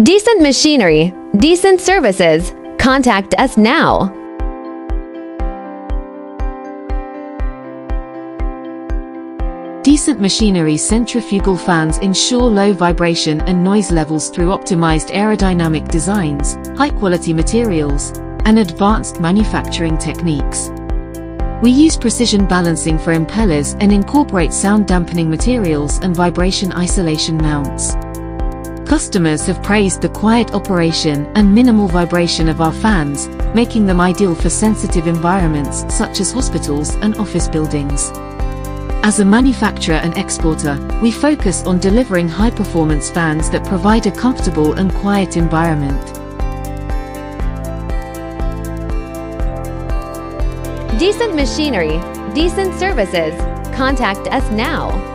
Decent machinery, decent services. Contact us now. Decent machinery centrifugal fans ensure low vibration and noise levels through optimized aerodynamic designs, high-quality materials, and advanced manufacturing techniques. We use precision balancing for impellers and incorporate sound-dampening materials and vibration isolation mounts. Customers have praised the quiet operation and minimal vibration of our fans, making them ideal for sensitive environments such as hospitals and office buildings. As a manufacturer and exporter, we focus on delivering high-performance fans that provide a comfortable and quiet environment. Decent machinery, decent services. Contact us now.